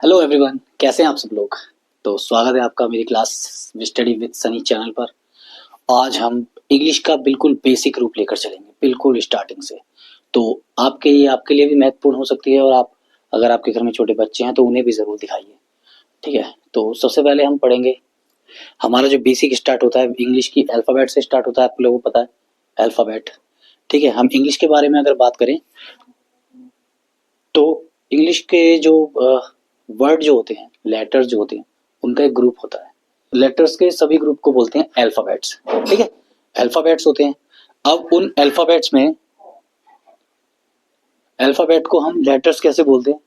Hello everyone, कैसे हैं आप सब लोग। तो स्वागत है आपका मेरी class study with Sunny channel पर। आज हम इंग्लिश का बिल्कुल बेसिक रूप लेकर चलेंगे, बिल्कुल स्टार्टिंग से। तो आपके लिए भी महत्वपूर्ण हो सकती है, और आप अगर आपके घर में छोटे बच्चे हैं तो उन्हें भी ज़रूर दिखाइए। ठीक है, तो सबसे पहले हम पढ़ेंगे। हमारा जो बेसिक स्टार्ट होता है इंग्लिश की अल्फ़ाबेट से स्टार्ट होता है, आप लोगों को पता है अल्फ़ाबेट। ठीक है, हम इंग्लिश के बारे में अगर बात करें तो इंग्लिश के जो वर्ड जो होते हैं, लेटर्स जो होते हैं, उनका एक ग्रुप होता है। लेटर्स के सभी ग्रुप को बोलते हैं अल्फाबेट्स। ठीक है, अल्फाबेट्स होते हैं। अब उन अल्फाबेट्स में अल्फाबेट को हम लेटर्स कैसे बोलते हैं,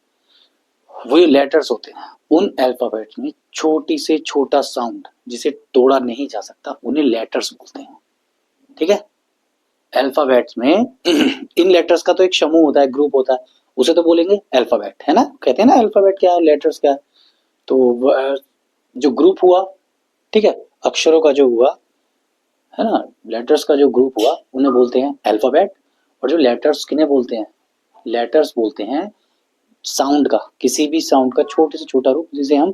वही लेटर्स होते हैं। उन अल्फाबेट्स में छोटी से छोटा साउंड जिसे तोड़ा नहीं जा सकता, उन्हें लेटर्स बोलते हैं। ठीक है, अल्फाबेट्स में इन लेटर्स का तो एक समूह होता है, ग्रुप होता है, उसे तो बोलेंगे अल्फाबेट, है ना। कहते हैं ना अल्फाबेट क्या है, लेटर्स क्या है। तो जो ग्रुप हुआ, ठीक है, अक्षरों का जो हुआ, है ना, लेटर्स का जो ग्रुप हुआ, उन्हें बोलते हैं अल्फाबेट। और जो लेटर्स किन्हें बोलते हैं, लेटर्स बोलते हैं साउंड का, किसी भी साउंड का छोटे से छोटा रूप जिसे हम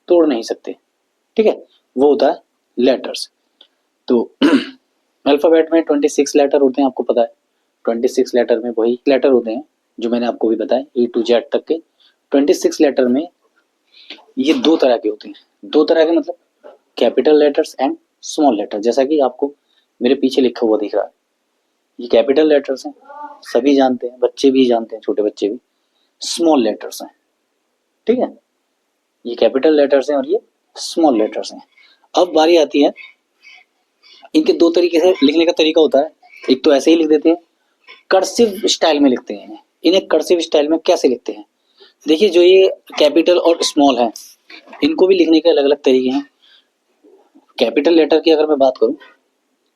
तोड़ नहीं सकते। ठीक है, वो होता है लेटर्स। तो अल्फाबेट में 26 लेटर होते हैं, आपको पता है। 26 लेटर में वही लेटर होते हैं जो मैंने आपको भी बताया, ए टू जेड तक के 26 लेटर में। ये दो तरह के होते हैं, दो तरह के मतलब capital letters and small letter. जैसा कि आपको मेरे पीछे लिखा हुआ दिख रहा है, ये कैपिटल लेटर्स हैं, सभी जानते हैं, बच्चे भी जानते हैं, छोटे बच्चे भी। स्मॉल लेटर्स हैं, ठीक है, ये कैपिटल लेटर्स हैं और ये स्मॉल लेटर्स हैं। अब बारी आती है, इनके दो तरीके से लिखने का तरीका होता है। एक तो ऐसे ही लिख देते हैं, कर्सिव स्टाइल में लिखते हैं इन्हें। इन्हें कर्सिव स्टाइल में कैसे लिखते हैं, देखिए, जो ये कैपिटल और स्मॉल है, इनको भी लिखने के अलग अलग तरीके हैं। कैपिटल लेटर की अगर मैं बात करूं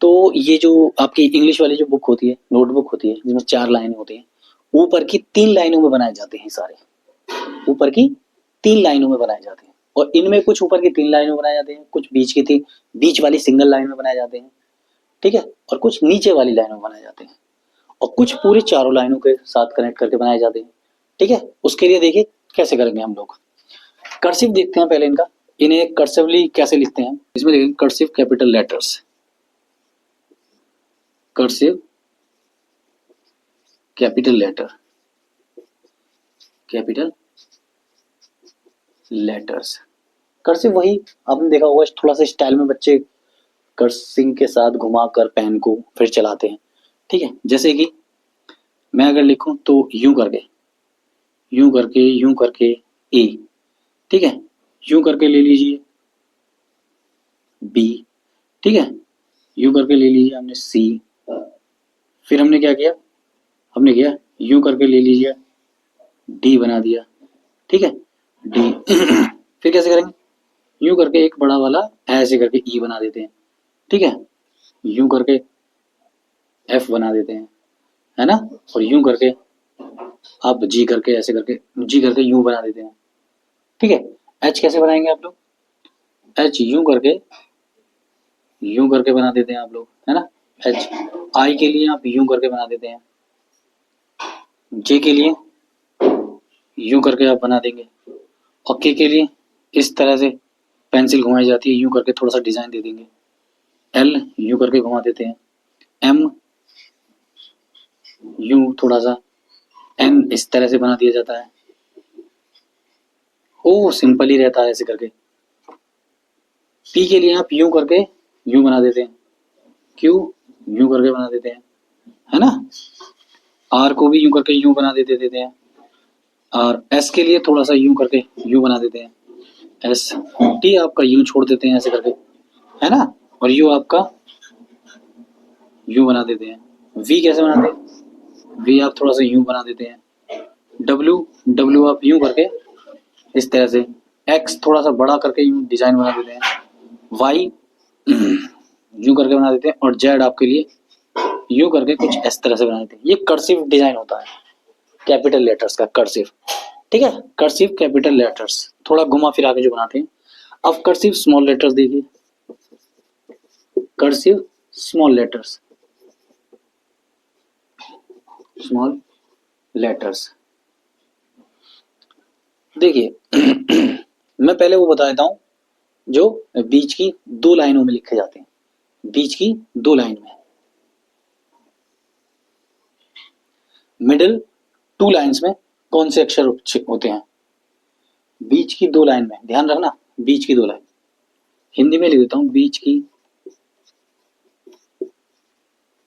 तो ये जो आपकी इंग्लिश वाली जो बुक होती है, नोटबुक होती है, जिसमें 4 लाइनें होती हैं, ऊपर की 3 लाइनों में बनाए जाते हैं सारे। ऊपर की 3 लाइनों में बनाए जाते हैं, और इनमें कुछ ऊपर की 3 लाइनों में बनाए जाते हैं, कुछ बीच वाली सिंगल लाइन में बनाए जाते हैं। ठीक है, और कुछ नीचे वाली लाइनों में बनाए जाते हैं, और कुछ पूरे चारों लाइनों के साथ कनेक्ट करके बनाए जाते हैं। ठीक है, उसके लिए देखिए कैसे करेंगे हम लोग। कर्सिव देखते हैं पहले इनका, इन्हें कर्सिवली कैसे लिखते हैं। इसमें देखेंगे cursive capital letters, cursive capital letter, capital letters. Cursive वही आपने देखा होगा, थोड़ा सा स्टाइल में बच्चे कर्सिंग के साथ घुमाकर पेन को फिर चलाते हैं। ठीक है, जैसे कि मैं अगर लिखूं तो यूं करके, यूं करके, यूं करके ए। ठीक है, यूं करके ले लीजिए बी। ठीक है, यूं करके ले लीजिए हमने सी। फिर हमने क्या किया, हमने किया यूं करके ले लीजिए डी बना दिया। ठीक है, डी। फिर कैसे करेंगे, यूं करके एक बड़ा वाला ऐसे करके ई बना देते हैं। ठीक है, यूं करके एफ बना देते हैं, है ना, और यूं करके आप जी करके ऐसे करके जी करके यू बना देते हैं। ठीक है, एच कैसे बनाएंगे आप लोग, एच यूं करके बना देते हैं आप लोग, है ना। एच आई के लिए आप यूं करके बना देते हैं, जे के लिए यूं करके आप बना देंगे, और के लिए इस तरह से पेंसिल घुमाई जाती है, यूं करके थोड़ा सा डिजाइन दे देंगे। एल यूं करके घुमा देते हैं, एम यूं थोड़ा सा, एन इस तरह से बना दिया जाता है, ओ सिंपल ही रहता है ऐसे करके। पी के लिए आप यूं करके यूं बना देते हैं, क्यू यूं करके बना देते हैं, है ना। आर को भी यूं करके यूं बना देते हैं, और एस के लिए थोड़ा सा यूं करके यूं बना देते हैं, एस। टी आपका यूं छोड़ देते हैं ऐसे करके, है ना, और यू आपका यूं बना देते हैं। वी कैसे बनाते हैं, वी आप थोड़ा सा यूं बना देते हैं। डब्ल्यू डब्ल्यू आप यूं करके इस तरह से, एक्स थोड़ा सा बड़ा करके यूं डिजाइन बना देते हैं। वाई यूं करके बना देते हैं, और जेड आपके लिए यूं करके कुछ इस तरह से बना देते हैं। ये कर्सिव डिजाइन होता है कैपिटल लेटर्स का, कर्सिव। ठीक है, कर्सिव कैपिटल लेटर्स थोड़ा घुमा फिरा के जो बनाते हैं। अब कर्सिव स्मॉल लेटर्स देखिए, cursive small letters, small letters. देखिए मैं पहले वो बता देता हूँ जो बीच की 2 लाइनों में लिखे जाते हैं। बीच की 2 लाइन में, मिडिल 2 लाइन्स में कौन से अक्षर होते हैं? बीच की 2 लाइन में, ध्यान रखना, बीच की 2 लाइन। हिंदी में लिख देता हूँ, बीच की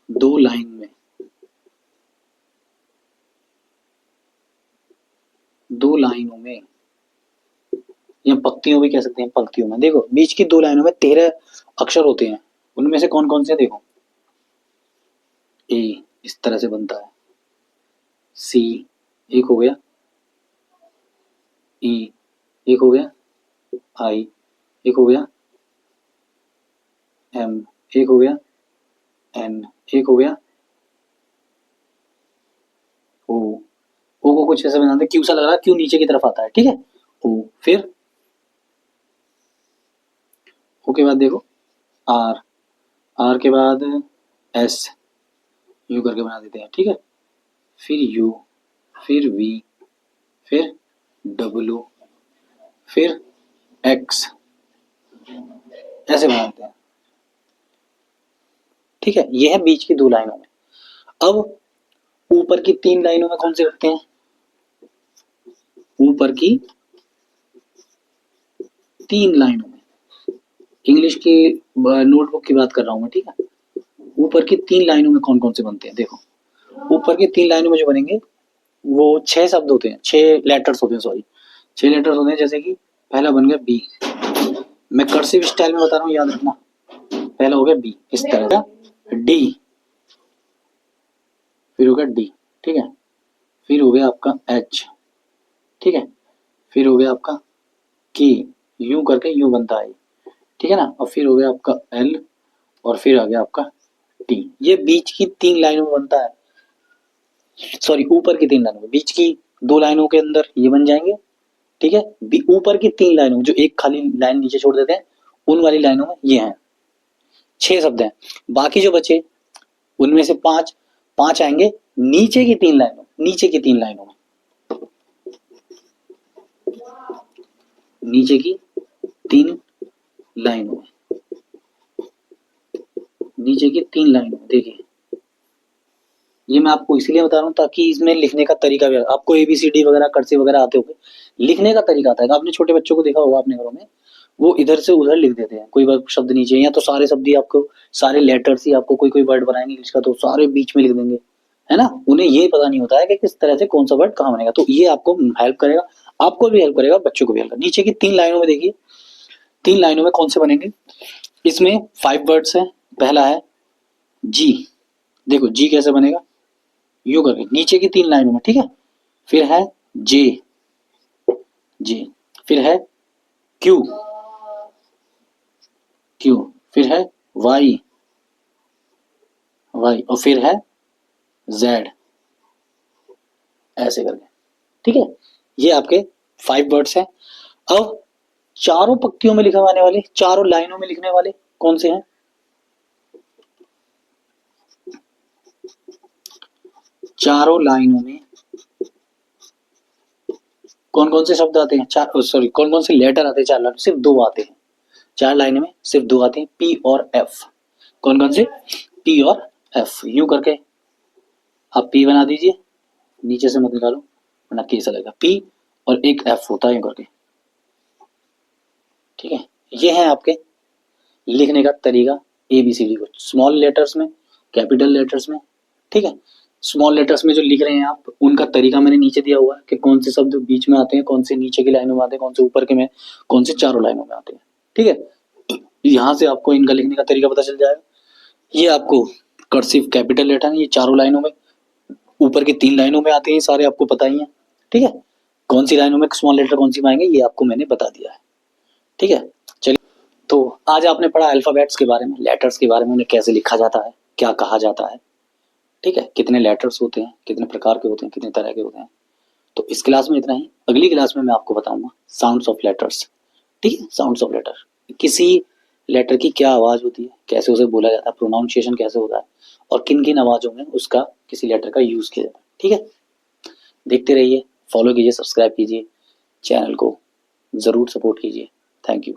2 लाइन में, 2 लाइनों में, या पंक्तियों भी कह सकते हैं, पंक्तियों में। देखो बीच की 2 लाइनों में 13 अक्षर होते हैं। उनमें से कौन कौन से? देखो, ए इस तरह से बनता है, सी एक हो गया, ई एक हो गया, आई एक हो गया, एम एक हो गया, एन एक हो गया, ओ को कुछ ऐसे बनाते हैं, क्यू सा लग रहा है, क्यू नीचे की तरफ आता है, ठीक है। ओ, फिर ओ के बाद देखो आर, आर के बाद एस, यू करके बना देते हैं, ठीक है। फिर यू, फिर वी, फिर डब्ल्यू, फिर एक्स, ऐसे बना देते हैं, ठीक है। ये है बीच की 2 लाइनों में। अब ऊपर की 3 लाइनों में कौन से रखते हैं? ऊपर की 3 लाइनों में, इंग्लिश की नोटबुक की बात कर रहा हूं मैं, ठीक है। ऊपर की 3 लाइनों में कौन कौन से बनते हैं? देखो ऊपर की 3 लाइनों में जो बनेंगे वो 6 शब्द होते हैं, 6 लेटर्स होते हैं, सॉरी 6 लेटर्स होते हैं। जैसे कि पहला बन गया बी, मैं कर्सिव स्टाइल में बता रहा हूँ, याद रखना। पहला हो गया बी, इस तरह का। डी, फिर हो गया डी, ठीक है। फिर हो गया आपका एच, ठीक है। फिर हो गया आपका के, यू करके यू बनता है, ठीक है ना। और फिर हो गया आपका एल, और फिर आ गया आपका टी। ये बीच की 3 लाइनों में बनता है, सॉरी ऊपर की 3 लाइनों में। बीच की 2 लाइनों के अंदर ये बन जाएंगे, ठीक है। ऊपर की 3 लाइनों में जो एक खाली लाइन नीचे छोड़ देते हैं, उन वाली लाइनों में ये हैं, 6 शब्द हैं। बाकी जो बचे उनमें से 5 5 आएंगे नीचे की 3 लाइनों, नीचे की 3 लाइनों में, नीचे की 3 लाइनों में, नीचे की 3 लाइनों में। देखिए ये मैं आपको इसलिए बता रहा हूँ ताकि इसमें लिखने का तरीका भी, आपको ABCD वगैरह कर्सिव वगैरह आते होंगे, लिखने का तरीका आता है। आपने छोटे बच्चों को देखा होगा अपने घरों में, वो इधर से उधर लिख देते हैं, कोई शब्द नीचे, या तो सारे शब्द ही आपको, सारे लेटर्स ही आपको, कोई कोई वर्ड बनाएंगे इंग्लिश का तो सारे बीच में लिख देंगे, है ना। उन्हें ये पता नहीं होता है कि किस तरह से कौन सा वर्ड कहाँ बनेगा। तो ये आपको हेल्प करेगा, आपको भी हेल्प करेगा, बच्चों को भी हेल्प करेगा। नीचे की 3 लाइनों में देखिए, 3 लाइनों में कौन से बनेंगे? इसमें 5 वर्ड्स हैं। पहला है जी, देखो जी कैसे बनेगा, यू करके नीचे की 3 लाइनों में, ठीक है। फिर है जे, जे, फिर है क्यू, क्यू, फिर है वाई, वाई, और फिर है जेड, ऐसे करके, ठीक है। ये आपके 5 वर्ड्स हैं। अब चारों पंक्तियों में लिखे जाने वाले, चारों लाइनों में लिखने वाले कौन से हैं? चारों लाइनों में कौन कौन से शब्द आते हैं? चार, सॉरी कौन कौन से लेटर आते हैं? 4 लाइन, सिर्फ 2 आते हैं। 4 लाइनों में सिर्फ 2 आते हैं, पी और एफ। कौन कौन से? पी और एफ। यूं करके आप पी बना दीजिए, नीचे से मत निकालो वरना केस लगेगा। पी और एक एफ होता है यूं करके, ठीक है। ये है आपके लिखने का तरीका ABCD को, स्मॉल लेटर्स में, कैपिटल लेटर्स में, ठीक है। स्मॉल लेटर्स में जो लिख रहे हैं आप, उनका तरीका मैंने नीचे दिया हुआ है कि कौन से शब्द बीच में आते हैं, कौन से नीचे की लाइनों में आते हैं, कौन से ऊपर के में, कौन से चारों लाइनों में आते हैं, ठीक है। यहाँ से आपको इनका लिखने का तरीका पता चल जाएगा। ये आपको कर्सिव कैपिटल लेटर है, ये चारों लाइनों में, ऊपर की 3 लाइनों में आते हैं, सारे आपको पता ही है, ठीक है। कौन सी लाइनों में स्मॉल लेटर कौन सी पाएंगे ये आपको मैंने बता दिया है, ठीक है। चलिए, तो आज आपने पढ़ा अल्फाबेट्स के बारे में, लेटर्स के बारे में, उन्हें कैसे लिखा जाता है, क्या कहा जाता है, ठीक है। कितने लेटर्स होते हैं, कितने प्रकार के होते हैं, कितने तरह के होते हैं। तो इस क्लास में इतना ही। अगली क्लास में मैं आपको बताऊंगा साउंड्स ऑफ लेटर्स, ठीक है। साउंड्स ऑफ लेटर, किसी लेटर की क्या आवाज होती है, कैसे उसे बोला जाता है, प्रोनाउंसिएशन कैसे होता है, और किन किन आवाजों में उसका किसी लेटर का यूज किया जाता है, ठीक है। देखते रहिए, फॉलो कीजिए, सब्सक्राइब कीजिए, चैनल को ज़रूर सपोर्ट कीजिए। Thank you.